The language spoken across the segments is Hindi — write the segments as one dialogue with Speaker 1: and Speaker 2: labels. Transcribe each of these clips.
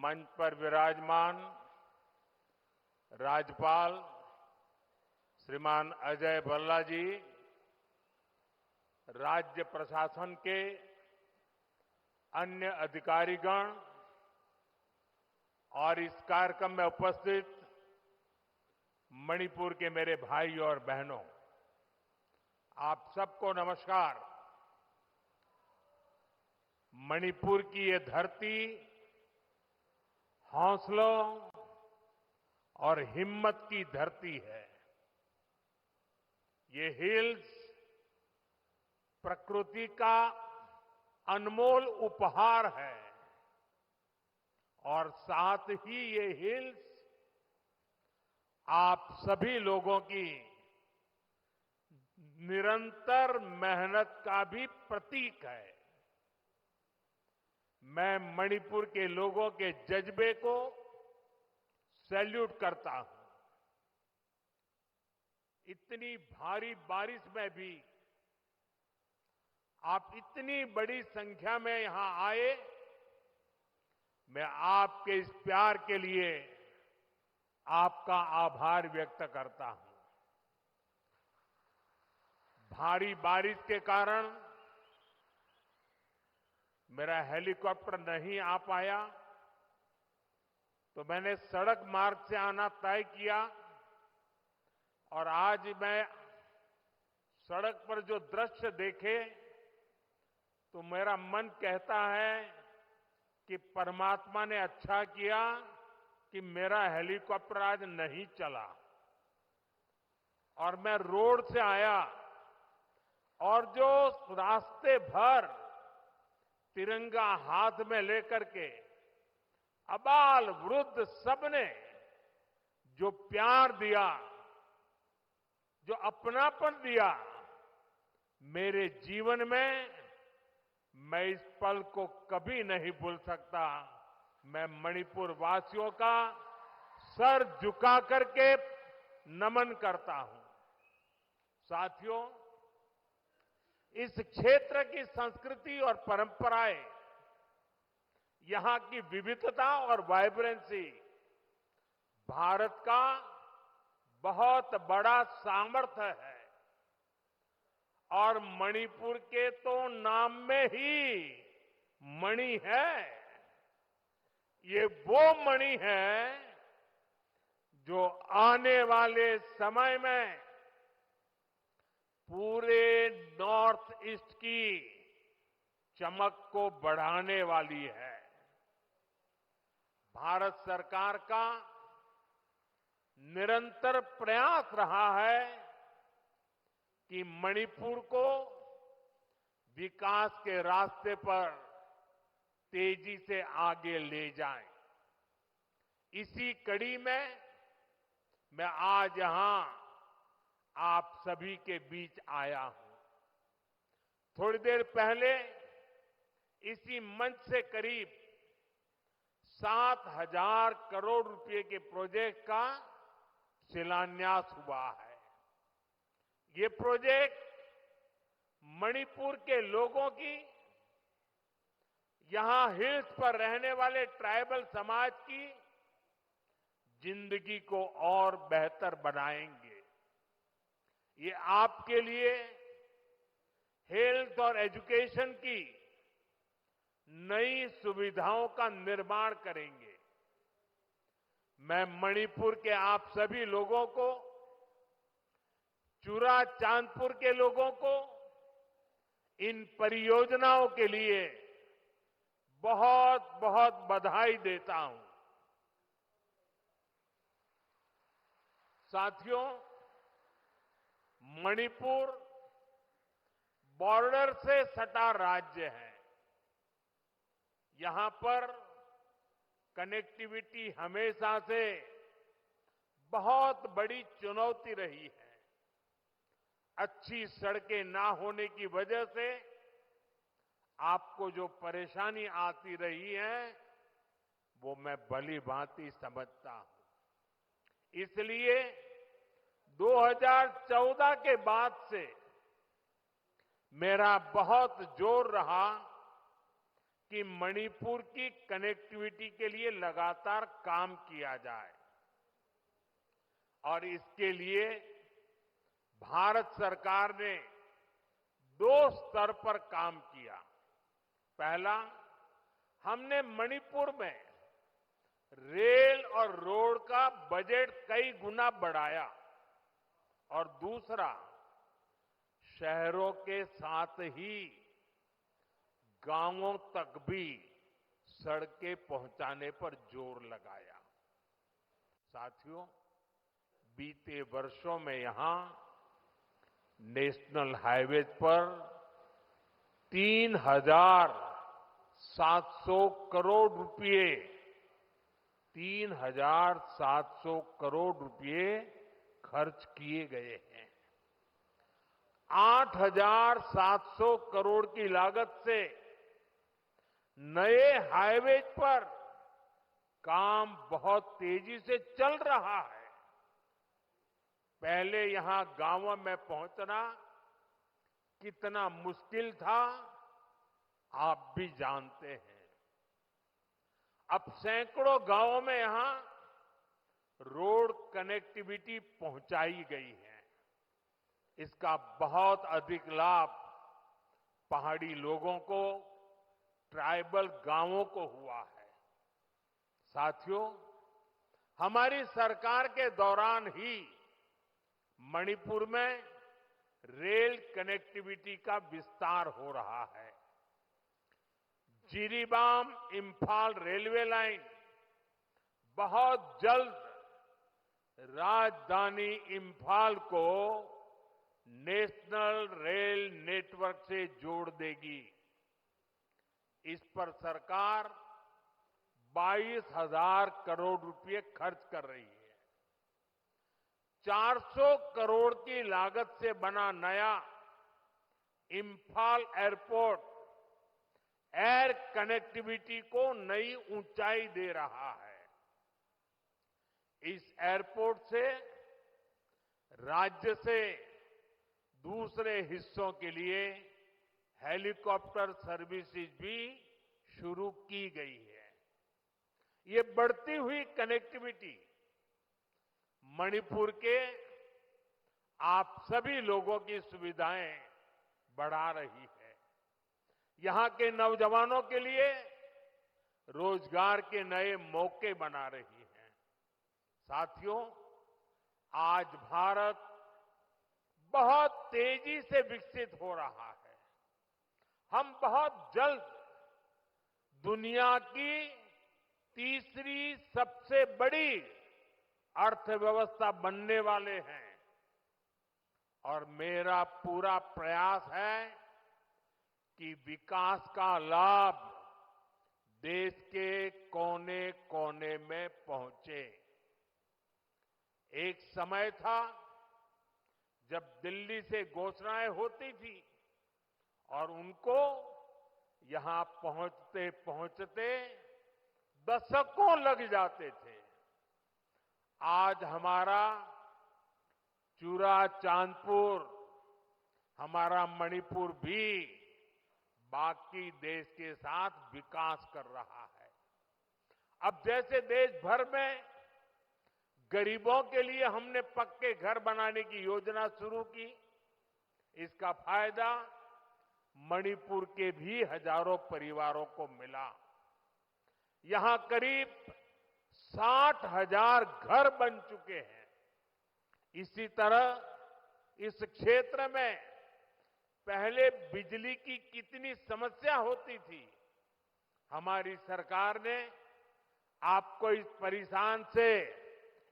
Speaker 1: मंच पर विराजमान राज्यपाल श्रीमान अजय भल्ला जी, राज्य प्रशासन के अन्य अधिकारीगण और इस कार्यक्रम में उपस्थित मणिपुर के मेरे भाई और बहनों, आप सबको नमस्कार। मणिपुर की ये धरती हौसलों और हिम्मत की धरती है। ये हिल्स प्रकृति का अनमोल उपहार है और साथ ही ये हिल्स आप सभी लोगों की निरंतर मेहनत का भी प्रतीक है। मैं मणिपुर के लोगों के जज्बे को सैल्यूट करता हूं। इतनी भारी बारिश में भी आप इतनी बड़ी संख्या में यहां आए, मैं आपके इस प्यार के लिए आपका आभार व्यक्त करता हूं। भारी बारिश के कारण मेरा हेलीकॉप्टर नहीं आ पाया, तो मैंने सड़क मार्ग से आना तय किया और आज मैं सड़क पर जो दृश्य देखे तो मेरा मन कहता है कि परमात्मा ने अच्छा किया कि मेरा हेलीकॉप्टर आज नहीं चला और मैं रोड से आया और जो रास्ते भर तिरंगा हाथ में लेकर के अबाल वृद्ध सबने जो प्यार दिया, जो अपनापन दिया, मेरे जीवन में मैं इस पल को कभी नहीं भूल सकता। मैं मणिपुर वासियों का सर झुका करके नमन करता हूं। साथियों, इस क्षेत्र की संस्कृति और परंपराएं, यहां की विविधता और वाइब्रेंसी भारत का बहुत बड़ा सामर्थ्य है और मणिपुर के तो नाम में ही मणि है। ये वो मणि है जो आने वाले समय में पूरे नॉर्थ ईस्ट की चमक को बढ़ाने वाली है। भारत सरकार का निरंतर प्रयास रहा है कि मणिपुर को विकास के रास्ते पर तेजी से आगे ले जाएं। इसी कड़ी में मैं आज यहां आप सभी के बीच आया हूं। थोड़ी देर पहले इसी मंच से करीब 7,000 करोड़ रुपए के प्रोजेक्ट का शिलान्यास हुआ है। ये प्रोजेक्ट मणिपुर के लोगों की, यहां हिल्स पर रहने वाले ट्राइबल समाज की जिंदगी को और बेहतर बनाएंगे। ये आपके लिए हेल्थ और एजुकेशन की नई सुविधाओं का निर्माण करेंगे। मैं मणिपुर के आप सभी लोगों को, चुरा चांदपुर के लोगों को इन परियोजनाओं के लिए बहुत बहुत बधाई देता हूं। साथियों, मणिपुर बॉर्डर से सटा राज्य है। यहां पर कनेक्टिविटी हमेशा से बहुत बड़ी चुनौती रही है। अच्छी सड़कें ना होने की वजह से आपको जो परेशानी आती रही है, वो मैं भली भांति समझता हूं। इसलिए 2014 के बाद से मेरा बहुत जोर रहा कि मणिपुर की कनेक्टिविटी के लिए लगातार काम किया जाए और इसके लिए भारत सरकार ने 2 स्तर पर काम किया। पहला, हमने मणिपुर में रेल और रोड का बजट कई गुना बढ़ाया और दूसरा, शहरों के साथ ही गांवों तक भी सड़कें पहुंचाने पर जोर लगाया। साथियों, बीते वर्षों में यहां नेशनल हाईवेज पर 3,700 करोड़ रुपए 3,700 करोड़ रुपए खर्च किए गए हैं। 8,700 करोड़ की लागत से नए हाईवे पर काम बहुत तेजी से चल रहा है। पहले यहां गांवों में पहुंचना कितना मुश्किल था, आप भी जानते हैं। अब सैकड़ों गांवों में यहां रोड कनेक्टिविटी पहुंचाई गई है। इसका बहुत अधिक लाभ पहाड़ी लोगों को, ट्राइबल गांवों को हुआ है। साथियों, हमारी सरकार के दौरान ही मणिपुर में रेल कनेक्टिविटी का विस्तार हो रहा है। जिरीबाम इंफाल रेलवे लाइन बहुत जल्द राजधानी इंफाल को नेशनल रेल नेटवर्क से जोड़ देगी। इस पर सरकार 22,000 करोड़ रुपए खर्च कर रही है। 400 करोड़ की लागत से बना नया इंफाल एयरपोर्ट एयर कनेक्टिविटी को नई ऊंचाई दे रहा है। इस एयरपोर्ट से राज्य से दूसरे हिस्सों के लिए हेलीकॉप्टर सर्विसेज भी शुरू की गई है। ये बढ़ती हुई कनेक्टिविटी मणिपुर के आप सभी लोगों की सुविधाएं बढ़ा रही है। यहां के नौजवानों के लिए रोजगार के नए मौके बना रही है। साथियों, आज भारत बहुत तेजी से विकसित हो रहा है। हम बहुत जल्द दुनिया की तीसरी सबसे बड़ी अर्थव्यवस्था बनने वाले हैं और मेरा पूरा प्रयास है कि विकास का लाभ देश के कोने कोने में पहुंचे। एक समय था जब दिल्ली से घोषणाएं होती थी और उनको यहां पहुंचते पहुंचते दशकों लग जाते थे। आज हमारा चूरा चांदपुर, हमारा मणिपुर भी बाकी देश के साथ विकास कर रहा है। अब जैसे देश भर में गरीबों के लिए हमने पक्के घर बनाने की योजना शुरू की, इसका फायदा मणिपुर के भी हजारों परिवारों को मिला। यहां करीब 60,000 घर बन चुके हैं। इसी तरह इस क्षेत्र में पहले बिजली की कितनी समस्या होती थी। हमारी सरकार ने आपको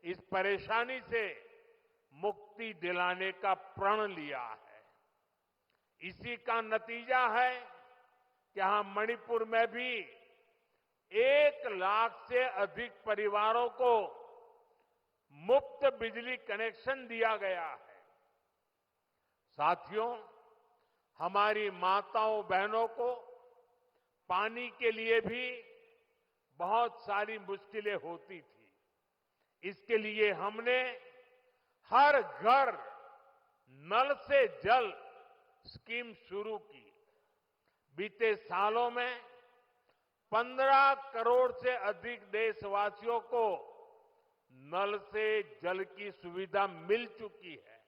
Speaker 1: इस परेशानी से मुक्ति दिलाने का प्रण लिया है। इसी का नतीजा है कि यहां मणिपुर में भी 1 लाख से अधिक परिवारों को मुफ्त बिजली कनेक्शन दिया गया है। साथियों, हमारी माताओं बहनों को पानी के लिए भी बहुत सारी मुश्किलें होती थी। इसके लिए हमने हर घर नल से जल स्कीम शुरू की। बीते सालों में 15 करोड़ से अधिक देशवासियों को नल से जल की सुविधा मिल चुकी है।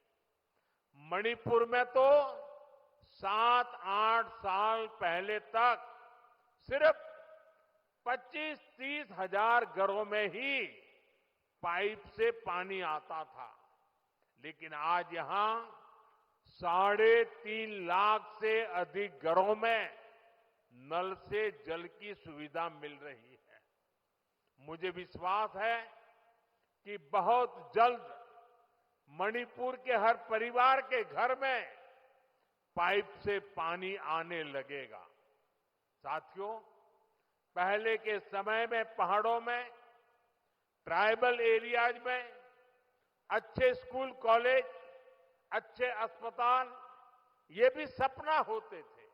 Speaker 1: मणिपुर में तो 7-8 साल पहले तक सिर्फ 25-30 हजार घरों में ही पाइप से पानी आता था, लेकिन आज यहां 3.5 लाख से अधिक घरों में नल से जल की सुविधा मिल रही है। मुझे विश्वास है कि बहुत जल्द मणिपुर के हर परिवार के घर में पाइप से पानी आने लगेगा। साथियों, पहले के समय में पहाड़ों में, ट्राइबल एरियाज में अच्छे स्कूल कॉलेज, अच्छे अस्पताल ये भी सपना होते थे।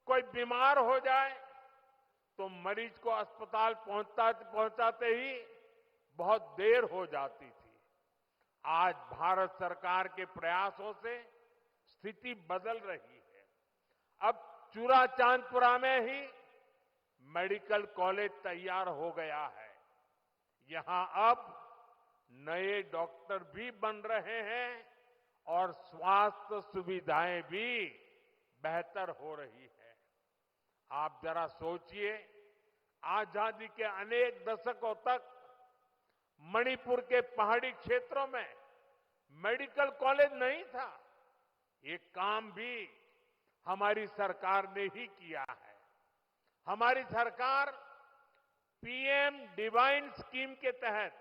Speaker 1: कोई बीमार हो जाए तो मरीज को अस्पताल पहुंचाते ही बहुत देर हो जाती थी। आज भारत सरकार के प्रयासों से स्थिति बदल रही है। अब चूराचांदपुरा में ही मेडिकल कॉलेज तैयार हो गया है। यहां अब नए डॉक्टर भी बन रहे हैं और स्वास्थ्य सुविधाएं भी बेहतर हो रही है। आप जरा सोचिए, आजादी के अनेक दशकों तक मणिपुर के पहाड़ी क्षेत्रों में मेडिकल कॉलेज नहीं था। ये काम भी हमारी सरकार ने ही किया है। हमारी सरकार पीएम डिवाइन स्कीम के तहत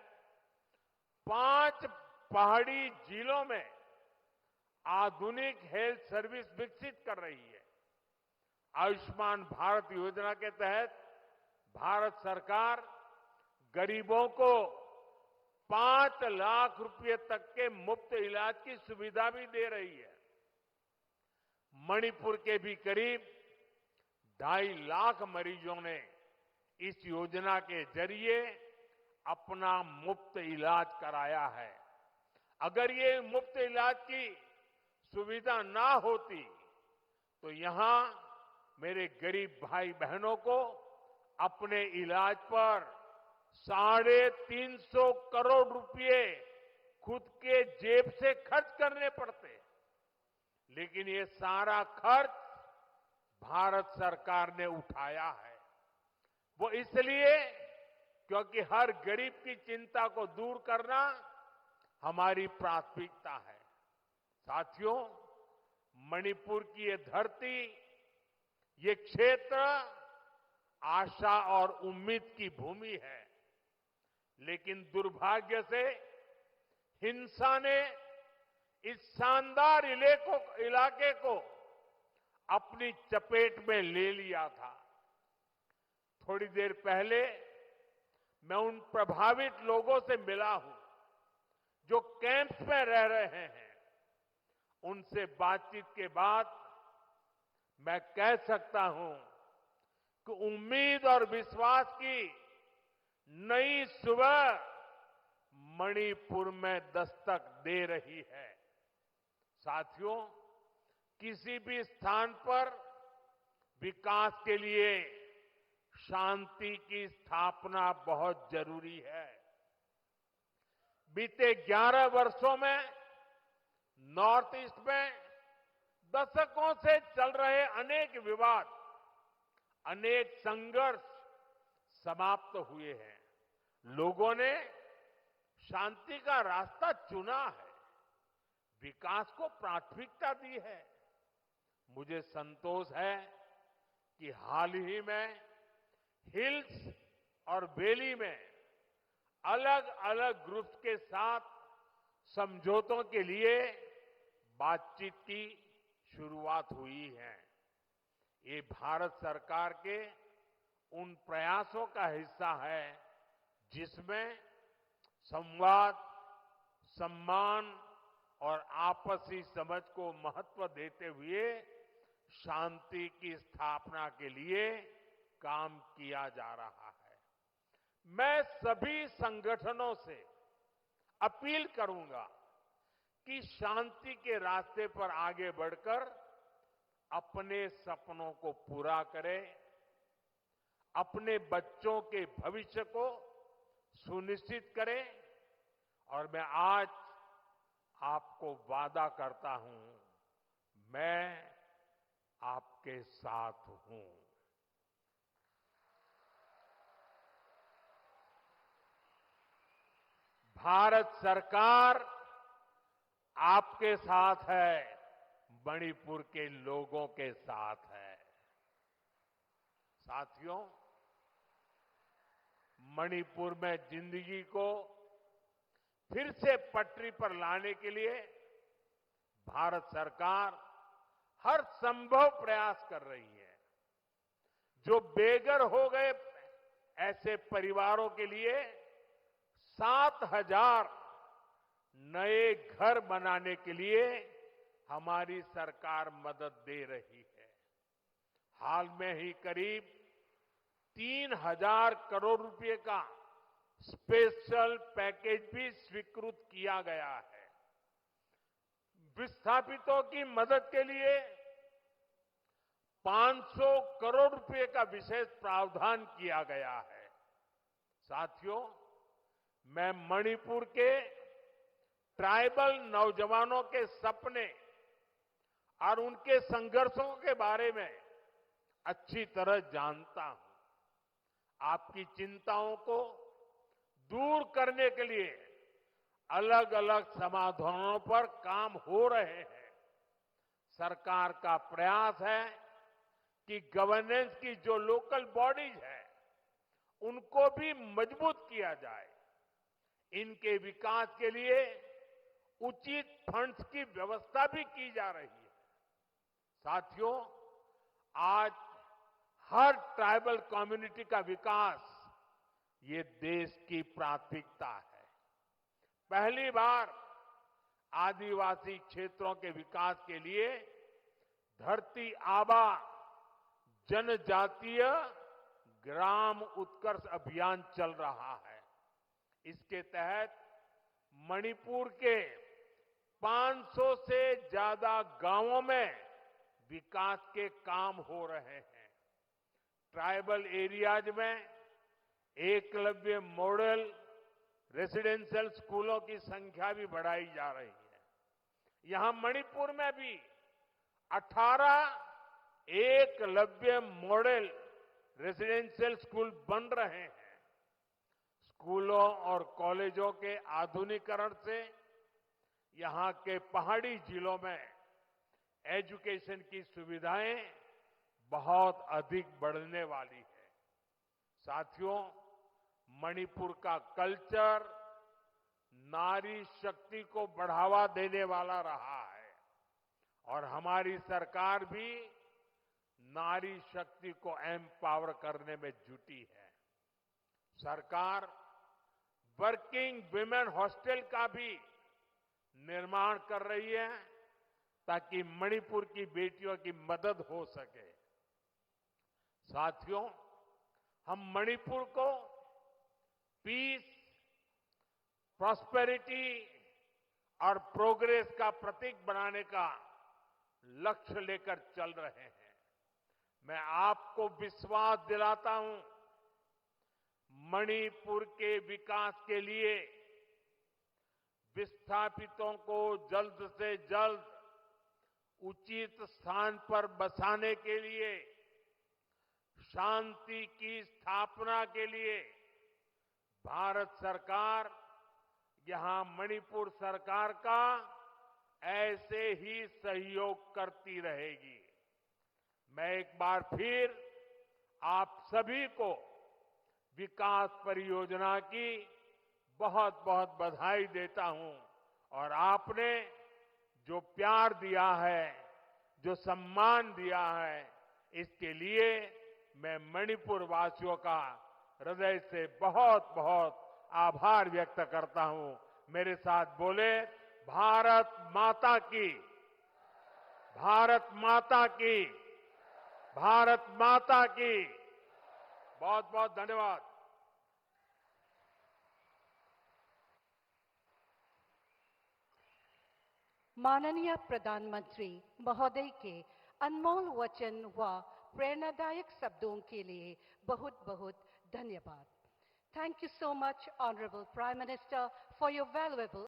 Speaker 1: 5 पहाड़ी जिलों में आधुनिक हेल्थ सर्विस विकसित कर रही है। आयुष्मान भारत योजना के तहत भारत सरकार गरीबों को 5 लाख रुपए तक के मुफ्त इलाज की सुविधा भी दे रही है। मणिपुर के भी करीब 2.5 लाख मरीजों ने इस योजना के जरिए अपना मुफ्त इलाज कराया है। अगर ये मुफ्त इलाज की सुविधा ना होती तो यहां मेरे गरीब भाई बहनों को अपने इलाज पर 350 करोड़ रुपए खुद के जेब से खर्च करने पड़ते। लेकिन ये सारा खर्च भारत सरकार ने उठाया है। वो इसलिए क्योंकि हर गरीब की चिंता को दूर करना हमारी प्राथमिकता है। साथियों, मणिपुर की ये धरती, ये क्षेत्र आशा और उम्मीद की भूमि है। लेकिन दुर्भाग्य से हिंसा ने इस शानदार इलाके को अपनी चपेट में ले लिया था। थोड़ी देर पहले मैं उन प्रभावित लोगों से मिला हूं जो कैंप्स में रह रहे हैं। उनसे बातचीत के बाद मैं कह सकता हूं कि उम्मीद और विश्वास की नई सुबह मणिपुर में दस्तक दे रही है। साथियों, किसी भी स्थान पर विकास के लिए शांति की स्थापना बहुत जरूरी है। बीते 11 वर्षों में नॉर्थ ईस्ट में दशकों से चल रहे अनेक विवाद, अनेक संघर्ष समाप्त हुए हैं। लोगों ने शांति का रास्ता चुना है, विकास को प्राथमिकता दी है। मुझे संतोष है कि हाल ही में हिल्स और वैली में अलग अलग ग्रुप्स के साथ समझौतों के लिए बातचीत की शुरुआत हुई है। ये भारत सरकार के उन प्रयासों का हिस्सा है जिसमें संवाद, सम्मान और आपसी समझ को महत्व देते हुए शांति की स्थापना के लिए काम किया जा रहा है। मैं सभी संगठनों से अपील करूंगा कि शांति के रास्ते पर आगे बढ़कर अपने सपनों को पूरा करें, अपने बच्चों के भविष्य को सुनिश्चित करें और मैं आज आपको वादा करता हूं, मैं आपके साथ हूं। भारत सरकार आपके साथ है, मणिपुर के लोगों के साथ है। साथियों, मणिपुर में जिंदगी को फिर से पटरी पर लाने के लिए भारत सरकार हर संभव प्रयास कर रही है। जो बेघर हो गए ऐसे परिवारों के लिए 7,000 नए घर बनाने के लिए हमारी सरकार मदद दे रही है। हाल में ही करीब 3,000 करोड़ रुपए का स्पेशल पैकेज भी स्वीकृत किया गया है। विस्थापितों की मदद के लिए 500 करोड़ रुपए का विशेष प्रावधान किया गया है। साथियों, मैं मणिपुर के ट्राइबल नौजवानों के सपने और उनके संघर्षों के बारे में अच्छी तरह जानता हूं। आपकी चिंताओं को दूर करने के लिए अलग अलग समाधानों पर काम हो रहे हैं। सरकार का प्रयास है कि गवर्नेंस की जो लोकल बॉडीज है उनको भी मजबूत किया जाए। इनके विकास के लिए उचित फंड्स की व्यवस्था भी की जा रही है। साथियों, आज हर ट्राइबल कम्युनिटी का विकास ये देश की प्राथमिकता है। पहली बार आदिवासी क्षेत्रों के विकास के लिए धरती आबा जनजातीय ग्राम उत्कर्ष अभियान चल रहा है। इसके तहत मणिपुर के 500 से ज्यादा गांवों में विकास के काम हो रहे हैं। ट्राइबल एरियाज में एकलव्य मॉडल रेसिडेंशियल स्कूलों की संख्या भी बढ़ाई जा रही है। यहां मणिपुर में भी 18 एकलव्य मॉडल रेसिडेंशियल स्कूल बन रहे हैं। स्कूलों और कॉलेजों के आधुनिकीकरण से यहां के पहाड़ी जिलों में एजुकेशन की सुविधाएं बहुत अधिक बढ़ने वाली है। साथियों, मणिपुर का कल्चर नारी शक्ति को बढ़ावा देने वाला रहा है और हमारी सरकार भी नारी शक्ति को एम्पावर करने में जुटी है। सरकार वर्किंग विमेन हॉस्टल का भी निर्माण कर रही है ताकि मणिपुर की बेटियों की मदद हो सके। साथियों, हम मणिपुर को पीस, प्रॉस्पेरिटी और प्रोग्रेस का प्रतीक बनाने का लक्ष्य लेकर चल रहे हैं। मैं आपको विश्वास दिलाता हूं, मणिपुर के विकास के लिए विस्थापितों को जल्द से जल्द उचित स्थान पर बसाने के लिए, शांति की स्थापना के लिए भारत सरकार यहां मणिपुर सरकार का ऐसे ही सहयोग करती रहेगी। मैं एक बार फिर आप सभी को विकास परियोजना की बहुत बहुत बधाई देता हूं और आपने जो प्यार दिया है, जो सम्मान दिया है, इसके लिए मैं मणिपुर वासियों का हृदय से बहुत बहुत आभार व्यक्त करता हूं। मेरे साथ बोले, भारत माता की, भारत माता की, भारत माता की। बहुत बहुत धन्यवाद।
Speaker 2: माननीय प्रधानमंत्री महोदय के अनमोल वचन व प्रेरणादायक शब्दों के लिए बहुत बहुत धन्यवाद. Thank you so much, Honorable Prime Minister, for your valuable